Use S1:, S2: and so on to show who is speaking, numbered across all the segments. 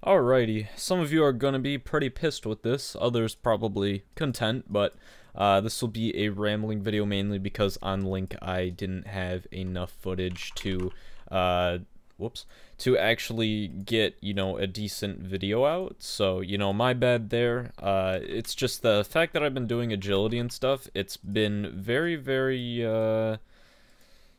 S1: Alrighty, some of you are going to be pretty pissed with this, others probably content, but this will be a rambling video mainly because on Link I didn't have enough footage to, to actually get, a decent video out, so, my bad there. It's just the fact that I've been doing agility and stuff, it's been very,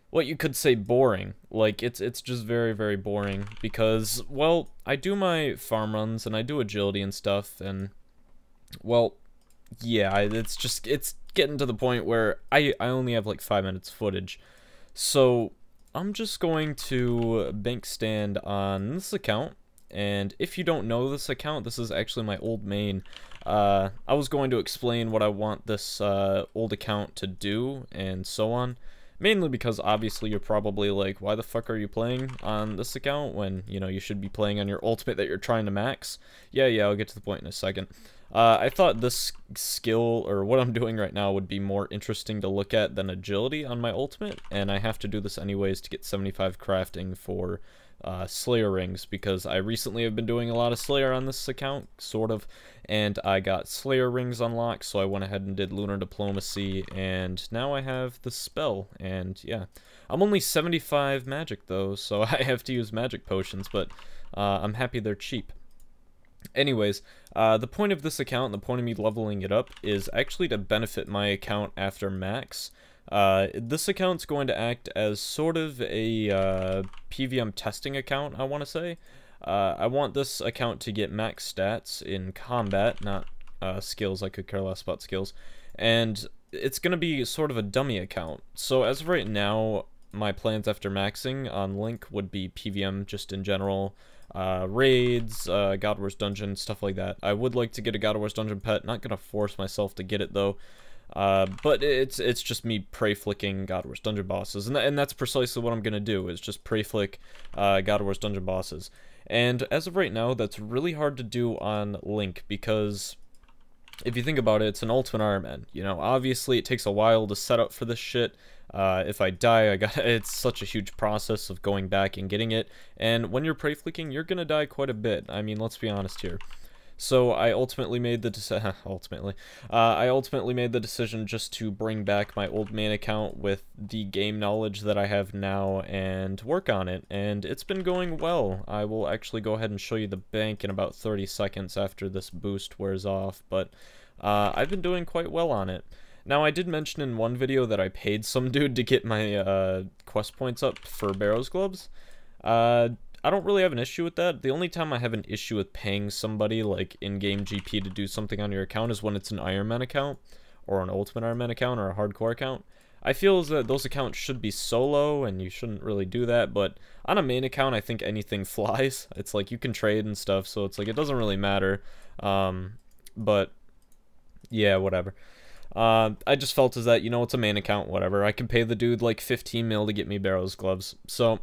S1: what you could say boring. Like, it's just very boring because, well, I do my farm runs and I do agility and stuff, and, well, yeah, it's getting to the point where I only have like 5 minutes footage. So I'm just going to bank stand on this account, and if you don't know this account, this is actually my old main. I was going to explain what I want this old account to do and so on. Mainly because obviously you're probably like, why the fuck are you playing on this account when, you should be playing on your ultimate that you're trying to max? Yeah, I'll get to the point in a second. I thought this skill, or what I'm doing right now, would be more interesting to look at than agility on my ultimate, and I have to do this anyways to get 75 crafting for Slayer rings, because I recently have been doing a lot of Slayer on this account, sort of, and I got Slayer rings unlocked, so I went ahead and did Lunar Diplomacy, and now I have the spell, and yeah. I'm only 75 magic though, so I have to use magic potions, but I'm happy they're cheap. Anyways, the point of this account, and the point of me leveling it up, is actually to benefit my account after max. This account's going to act as sort of a PVM testing account, I want to say. I want this account to get max stats in combat, not skills. I could care less about skills. And it's going to be sort of a dummy account. So as of right now, my plans after maxing on Link would be PVM just in general. Raids, God of War's Dungeon, stuff like that. I would like to get a God of War's Dungeon pet. Not going to force myself to get it though. But it's just me prey flicking God of War's Dungeon bosses, and that's precisely what I'm gonna do, is just prey flick God of War's Dungeon bosses. And as of right now, that's really hard to do on Link, because if you think about it, it's an Ultimate Iron Man. Obviously it takes a while to set up for this shit. If I die, it's such a huge process of going back and getting it, and when you're prey flicking, you're gonna die quite a bit. I mean, let's be honest here. So I ultimately made the decision just to bring back my old main account with the game knowledge that I have now and work on it, and it's been going well. I will actually go ahead and show you the bank in about 30 seconds after this boost wears off, but I've been doing quite well on it. Now, I did mention in one video that I paid some dude to get my quest points up for Barrow's Gloves. I don't really have an issue with that. The only time I have an issue with paying somebody, like, in-game GP to do something on your account is when it's an Iron Man account, or an Ultimate Iron Man account, or a Hardcore account. I feel as that those accounts should be solo, and you shouldn't really do that, but on a main account, I think anything flies. It's like, you can trade and stuff, so it's like, it doesn't really matter. But, yeah, whatever. I just felt as that, it's a main account, whatever. I can pay the dude, like, 15 mil to get me Barrow's Gloves, so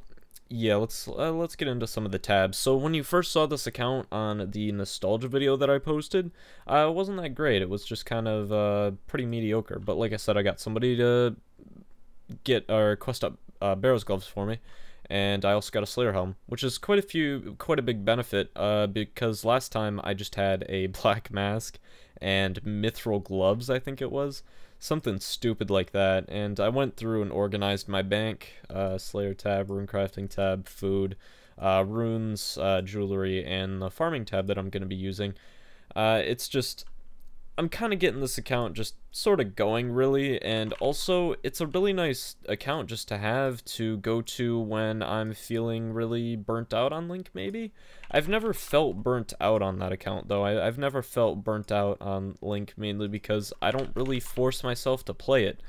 S1: yeah, let's get into some of the tabs. So when you first saw this account on the nostalgia video that I posted, it wasn't that great. It was just kind of pretty mediocre. But like I said, I got somebody to get or quest up Barrow's Gloves for me, and I also got a Slayer helm, which is quite a big benefit. Because last time I just had a black mask and mithril gloves, I think it was. Something stupid like that, and I went through and organized my bank, Slayer tab, rune crafting tab, food, runes, jewelry, and the farming tab that I'm going to be using. It's just, I'm kind of getting this account just sort of going, really, and also it's a really nice account just to have to go to when I'm feeling really burnt out on Link, maybe? I've never felt burnt out on that account, though. I've never felt burnt out on Link, mainly because I don't really force myself to play it.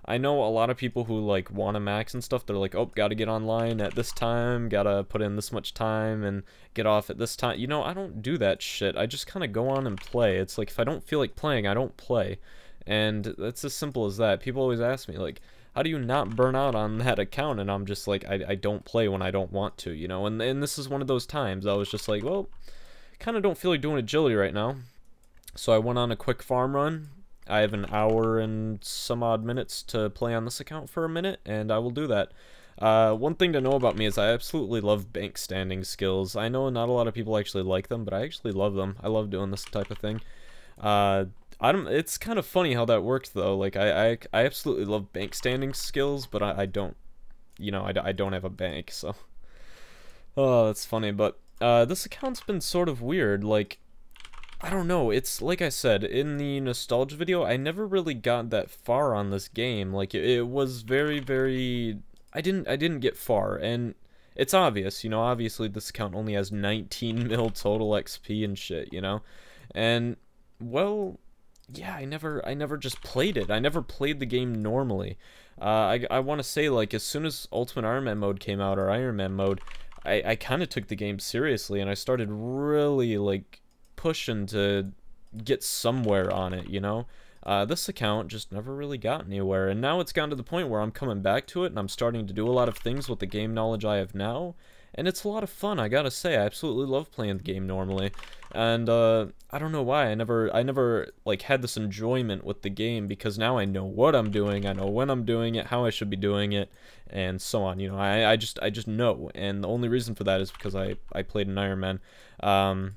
S1: I know a lot of people who, like, want to max and stuff, they're like, oh, gotta get online at this time, gotta put in this much time, and get off at this time. I don't do that shit. I just kind of go on and play. It's like, if I don't feel like playing, I don't play. And it's as simple as that. People always ask me, like, how do you not burn out on that account? And I'm just like, I don't play when I don't want to, And this is one of those times I was just like, well, kind of don't feel like doing agility right now. So I went on a quick farm run. I have an hour and some odd minutes to play on this account for a minute, and I will do that. One thing to know about me is I absolutely love bank standing skills. I know not a lot of people actually like them, but I actually love them. I love doing this type of thing. I don't. It's kind of funny how that worked though. Like I absolutely love bank standing skills, but I don't. You know, I don't have a bank, so. Oh, that's funny. But this account's been sort of weird. Like, I don't know. It's like I said in the nostalgia video. I never really got that far on this game. Like it was very, very. I didn't get far, and it's obvious. You know, obviously this account only has 19 mil total XP and shit. You know, and well. Yeah, I never just played it. I never played the game normally. I want to say, like, as soon as Ultimate Iron Man mode came out, or Iron Man mode, I kind of took the game seriously, and I started really, like, pushing to get somewhere on it, you know? This account just never really got anywhere, and now it's gotten to the point where I'm coming back to it, and I'm starting to do a lot of things with the game knowledge I have now, and it's a lot of fun, I gotta say. I absolutely love playing the game normally. And I don't know why I never like had this enjoyment with the game, because now I know what I'm doing, I know when I'm doing it, how I should be doing it, and so on. You know, I just know, and the only reason for that is because I played an Iron Man.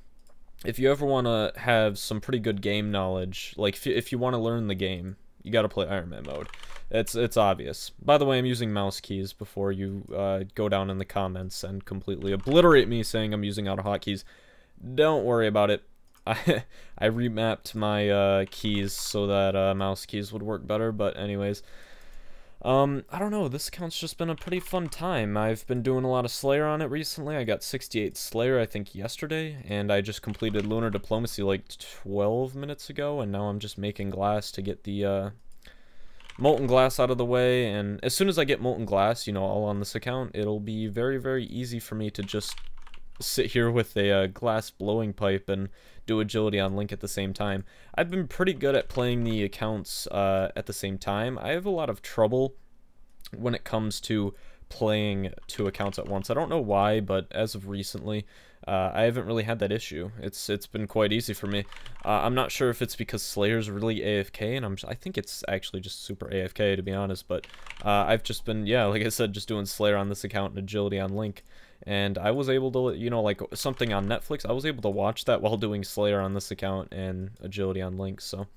S1: If you ever want to have some pretty good game knowledge, like if you want to learn the game, you got to play Iron Man mode. It's obvious. By the way, I'm using mouse keys before you go down in the comments and completely obliterate me saying I'm using auto hotkeys. Don't worry about it. I remapped my keys so that mouse keys would work better, but anyways. I don't know, this account's just been a pretty fun time. I've been doing a lot of Slayer on it recently. I got 68 Slayer, I think, yesterday, and I just completed Lunar Diplomacy like 12 minutes ago, and now I'm just making glass to get the molten glass out of the way, and as soon as I get molten glass, you know, all on this account, it'll be very, very easy for me to just sit here with a glass blowing pipe and do agility on Link at the same time. I've been pretty good at playing the accounts at the same time. I have a lot of trouble when it comes to playing two accounts at once. I don't know why, but as of recently, I haven't really had that issue. It's been quite easy for me. I'm not sure if it's because Slayer's really AFK, and I think it's actually just super AFK, to be honest, but I've just been, yeah, like I said, just doing Slayer on this account and agility on Link. And I was able to, you know, like something on Netflix, I was able to watch that while doing Slayer on this account and agility on Link, so.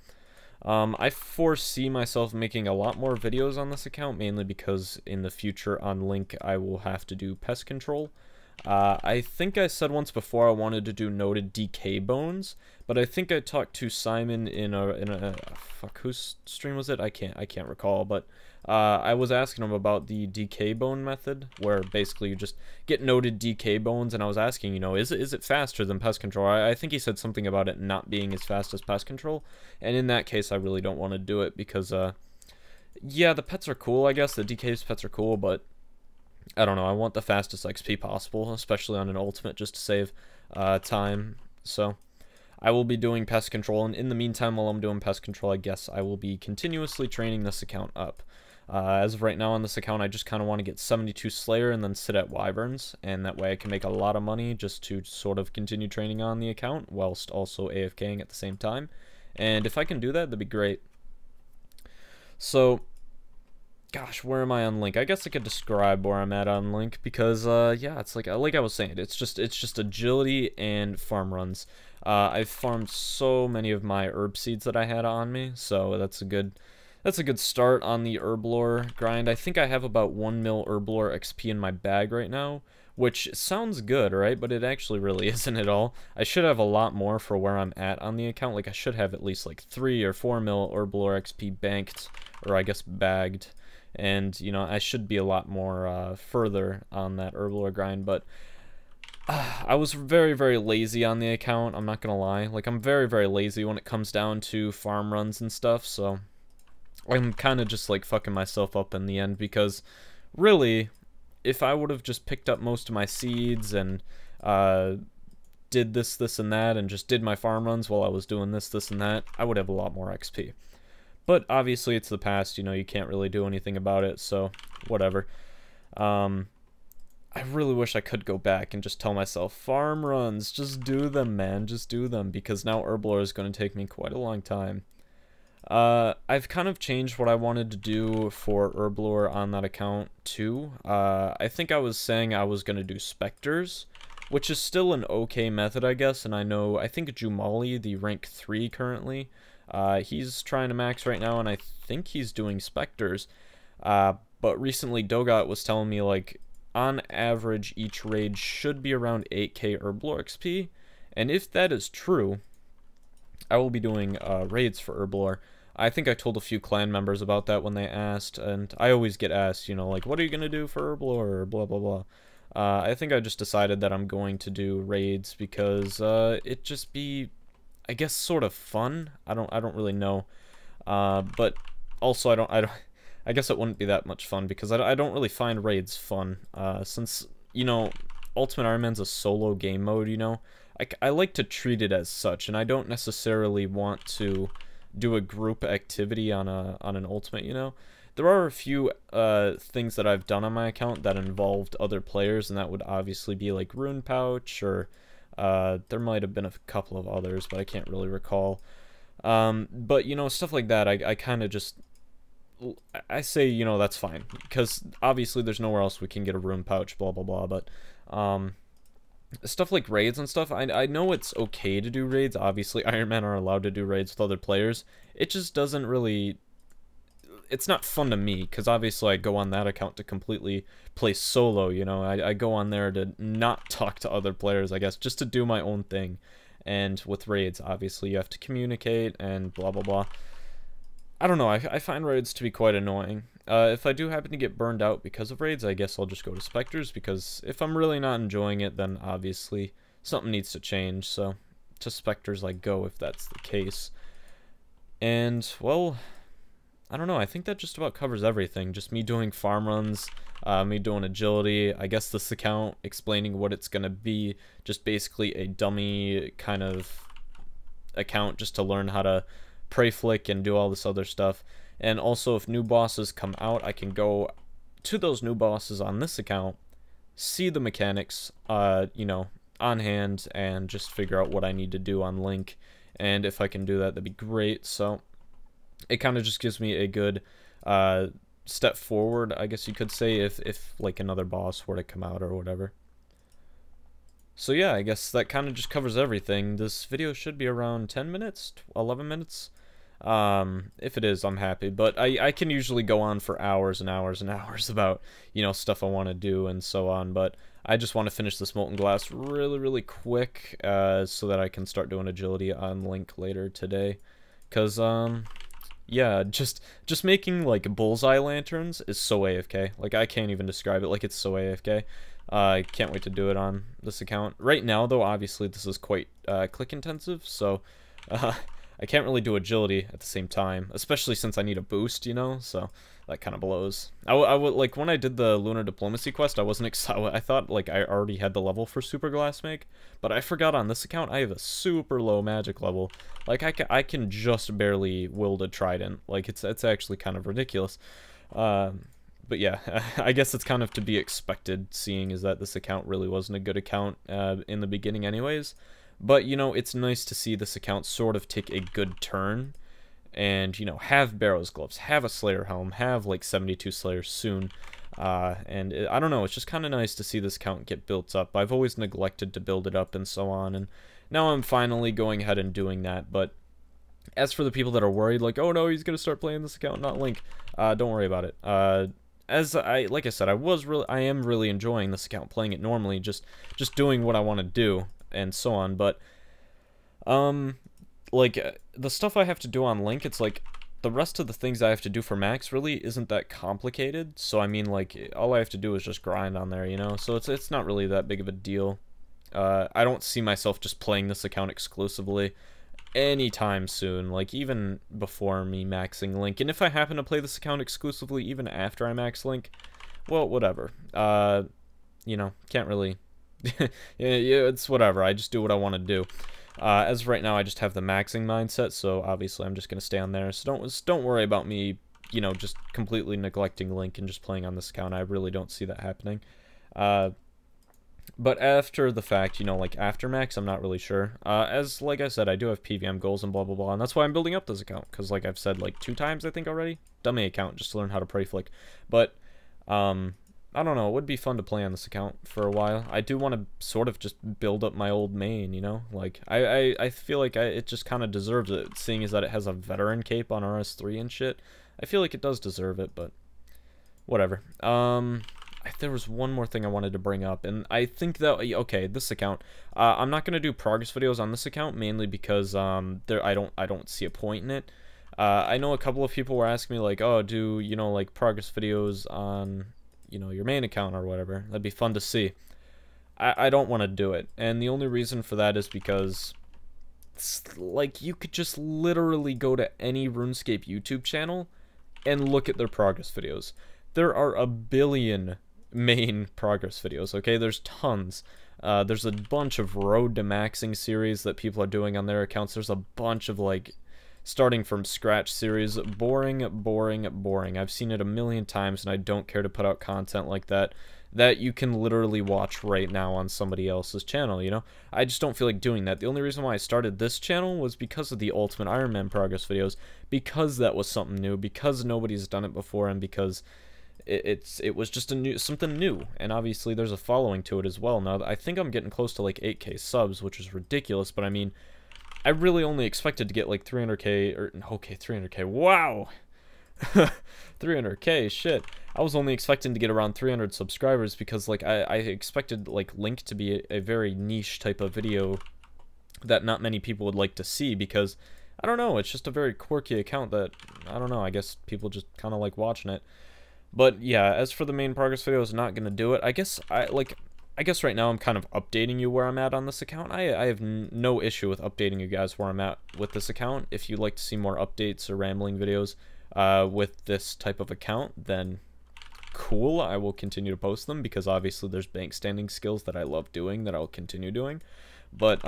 S1: I foresee myself making a lot more videos on this account, mainly because in the future on Link I will have to do pest control. I think I said once before I wanted to do noted DK bones, but I think I talked to Simon in a fuck, whose stream was it? I can't recall, but I was asking him about the DK bone method, where basically you just get noted DK bones, and I was asking, you know, is it faster than pest control? I think he said something about it not being as fast as pest control, and in that case I really don't want to do it because yeah, the pets are cool, I guess, the DK's pets are cool, but I don't know, I want the fastest XP possible, especially on an ultimate, just to save time. So I will be doing pest control, and in the meantime, while I'm doing pest control, I guess I will be continuously training this account up. As of right now on this account, I just kind of want to get 72 Slayer and then sit at Wyverns, and that way I can make a lot of money just to sort of continue training on the account, whilst also AFKing at the same time. And if I can do that, that'd be great. So, gosh, where am I on Link? I guess I could describe where I'm at on Link, because yeah, it's like I was saying, it's just agility and farm runs. I've farmed so many of my herb seeds that I had on me, so that's a good start on the herblore grind. I think I have about 1 mil herblore XP in my bag right now, which sounds good, right? But it actually really isn't at all. I should have a lot more for where I'm at on the account. Like, I should have at least like 3 or 4 mil herblore XP banked, or I guess bagged. And, you know, I should be a lot more further on that herblore grind, but I was very, very lazy on the account, I'm not gonna lie. Like, I'm very, very lazy when it comes down to farm runs and stuff, so I'm kind of just, like, fucking myself up in the end, because, really, if I would have just picked up most of my seeds and did this, and that, and just did my farm runs while I was doing this, and that, I would have a lot more XP. But obviously it's the past, you know, you can't really do anything about it, so whatever. I really wish I could go back and just tell myself, farm runs, just do them, man, just do them, because now herblore is going to take me quite a long time. I've kind of changed what I wanted to do for Herblore on that account too. I think I was saying I was gonna do Spectres, which is still an okay method, I guess, and I think Jumali, the rank 3 currently, he's trying to max right now, and I think he's doing Spectres. But recently Dogot was telling me, like, on average, each raid should be around 8k Herblore XP, and if that is true, I will be doing raids for Herblore. I think I told a few clan members about that when they asked, and I always get asked, you know, like, what are you going to do for Herblore, or blah, blah, blah. I think I just decided that I'm going to do raids because it just be, I guess, sort of fun. I don't really know, but also I guess it wouldn't be that much fun because I don't really find raids fun. Since, you know, Ultimate Iron Man's a solo game mode, you know, I like to treat it as such, and I don't necessarily want to do a group activity on an ultimate, you know. There are a few things that I've done on my account that involved other players, and that would obviously be like Rune Pouch, or there might have been a couple of others, but I can't really recall. But, you know, stuff like that, I kind of just, I say, you know, that's fine, because obviously there's nowhere else we can get a Rune Pouch, blah, blah, blah, but stuff like raids and stuff, I know it's okay to do raids. Obviously, Iron Man are allowed to do raids with other players. It just doesn't really... It's not fun to me, because obviously I go on that account to completely play solo, you know? I go on there to not talk to other players, I guess, just to do my own thing. And with raids, obviously, you have to communicate and blah, blah, blah. I don't know, I find raids to be quite annoying. If I do happen to get burned out because of raids, I guess I'll just go to Spectres, because if I'm really not enjoying it, then obviously something needs to change, so to Spectres I go if that's the case. And, well, I don't know, I think that just about covers everything. Just me doing farm runs, me doing agility, I guess this account explaining what it's gonna be, just basically a dummy kind of account just to learn how to pray flick and do all this other stuff. And also, if new bosses come out, I can go to those new bosses on this account, see the mechanics, you know, on hand, and just figure out what I need to do on Link. And if I can do that, that'd be great. So it kind of just gives me a good step forward, I guess you could say, if like another boss were to come out or whatever. So yeah, I guess that kind of just covers everything. This video should be around 10 minutes, 11 minutes. If it is, I'm happy, but I can usually go on for hours and hours and hours about, you know, stuff I want to do and so on, but I just want to finish this Molten Glass really, really quick, so that I can start doing agility on Link later today, because, yeah, just making, like, bullseye lanterns is so AFK, like, I can't even describe it, like, it's so AFK. I can't wait to do it on this account. Right now, though, obviously, this is quite, click intensive, so, I can't really do agility at the same time, especially since I need a boost, you know, so that kind of blows. I would, like, when I did the Lunar Diplomacy quest, I wasn't excited. I thought, like, I already had the level for Super Glass Make, but I forgot on this account I have a super low magic level. Like, I can just barely wield a trident. Like, it's actually kind of ridiculous. But yeah, I guess it's kind of to be expected, seeing as that this account really wasn't a good account in the beginning anyways. But, you know, it's nice to see this account sort of take a good turn and, you know, have Barrow's Gloves, have a Slayer Helm, have, like, 72 Slayers soon. And I don't know, it's just kind of nice to see this account get built up. I've always neglected to build it up and so on, and now I'm finally going ahead and doing that. But as for the people that are worried, like, oh no, he's going to start playing this account, not Link, don't worry about it. Like I said, I am really enjoying this account, playing it normally, just doing what I want to do and so on. But like, the stuff I have to do on Link, it's like the rest of the things I have to do for Max really isn't that complicated. So I mean, like, all I have to do is just grind on there, you know, so it's not really that big of a deal. I don't see myself just playing this account exclusively anytime soon, like, even before me maxing Link. And if I happen to play this account exclusively even after I max Link, well, whatever. You know, can't really yeah, it's whatever. I just do what I want to do. As of right now, I just have the maxing mindset, so obviously I'm just gonna stay on there. So don't worry about me, you know, just completely neglecting Link and just playing on this account. I really don't see that happening. But after the fact, you know, like after max, I'm not really sure. As like I said, I do have PVM goals and blah blah blah, and that's why I'm building up this account. Because like I've said like 2 times I think already, dummy account just to learn how to pray flick. But I don't know. It would be fun to play on this account for a while. I do want to sort of just build up my old main, you know. Like I feel like it just kind of deserves it, seeing as that it has a veteran cape on RS3 and shit. I feel like it does deserve it, but whatever. There was one more thing I wanted to bring up, and I think that, okay, this account, I'm not gonna do progress videos on this account, mainly because I don't see a point in it. I know a couple of people were asking me like, oh, do you know like progress videos on, you know, your main account or whatever? That'd be fun to see. I don't want to do it, and the only reason for that is because it's like you could just literally go to any RuneScape YouTube channel and look at their progress videos. There are a billion main progress videos, okay? There's tons. There's a bunch of road to maxing series that people are doing on their accounts. There's a bunch of like starting from scratch series. Boring, boring, boring. I've seen it a million times, and I don't care to put out content like that you can literally watch right now on somebody else's channel, you know? I just don't feel like doing that. The only reason why I started this channel was because of the Ultimate Iron Man progress videos, because that was something new, because nobody's done it before, and because it was just something new, and obviously there's a following to it as well. Now I think I'm getting close to like 8K subs, which is ridiculous, but I mean, I really only expected to get like 300K, or okay, 300K, wow. 300K, shit. I was only expecting to get around 300 subscribers because like I expected like Link to be a very niche type of video that not many people would like to see, because I don't know, it's just a very quirky account that, I don't know, I guess people just kind of like watching it. But yeah, as for the main progress videos, not gonna do it. I guess right now I'm kind of updating you where I'm at on this account. I have no issue with updating you guys where I'm at with this account. If you'd like to see more updates or rambling videos with this type of account, then cool, I will continue to post them, because obviously there's bank standing skills that I love doing that I'll continue doing. But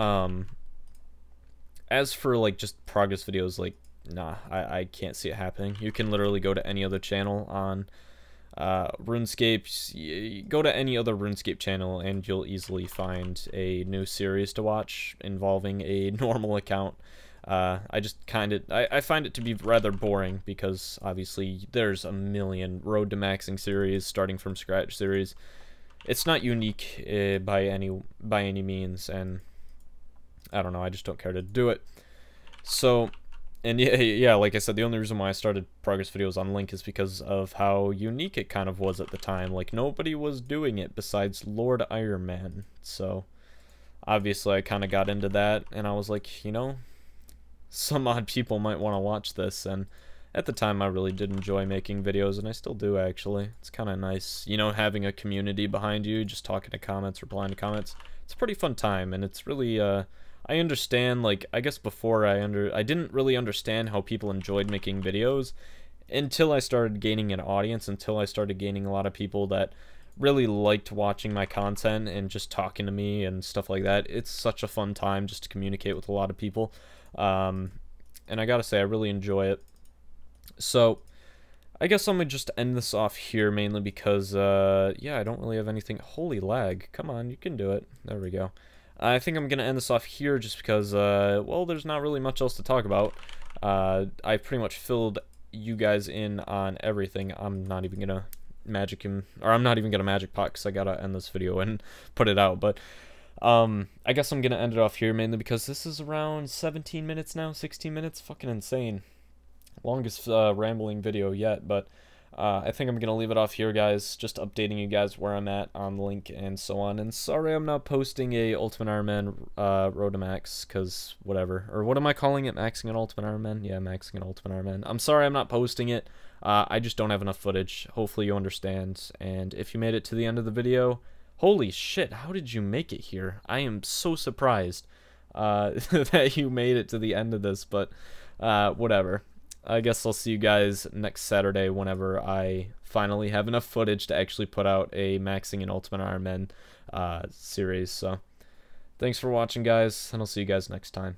S1: as for like just progress videos, like nah, I can't see it happening. You can literally go to any other channel on RuneScape, go to any other RuneScape channel and you'll easily find a new series to watch involving a normal account. I just I find it to be rather boring, because obviously there's a million road to maxing series, starting from scratch series. It's not unique by any means, and I don't know, I just don't care to do it. So, and yeah, like I said, the only reason why I started progress videos on Link is because of how unique it kind of was at the time. Like, nobody was doing it besides Lord Iron Man. So, obviously, I kind of got into that, and I was like, you know, some odd people might want to watch this. And at the time, I really did enjoy making videos, and I still do, actually. It's kind of nice, you know, having a community behind you, just talking to comments, replying to comments. It's a pretty fun time, and it's really, I understand, like, I guess before I didn't really understand how people enjoyed making videos until I started gaining an audience, until I started gaining a lot of people that really liked watching my content and just talking to me and stuff like that. It's such a fun time just to communicate with a lot of people. And I gotta say, I really enjoy it. So, I guess I'm gonna just end this off here, mainly because, yeah, I don't really have anything. Holy lag. Come on, you can do it. There we go. I think I'm going to end this off here just because, well, there's not really much else to talk about. I pretty much filled you guys in on everything. I'm not even going to magic him, or I'm not even going to magic pot, because I got to end this video and put it out. But I guess I'm going to end it off here, mainly because this is around 17 minutes now, 16 minutes. Fucking insane. Longest rambling video yet, but I think I'm going to leave it off here, guys, just updating you guys where I'm at on Link and so on. And sorry I'm not posting a Ultimate Iron Man Road to Max, because whatever. Or what am I calling it? Maxing an Ultimate Iron Man? Yeah, maxing an Ultimate Iron Man. I'm sorry I'm not posting it. I just don't have enough footage. Hopefully you understand. And if you made it to the end of the video, holy shit, how did you make it here? I am so surprised that you made it to the end of this, but whatever. I guess I'll see you guys next Saturday whenever I finally have enough footage to actually put out a Maxing and Ultimate Iron Man series. So, thanks for watching, guys, and I'll see you guys next time.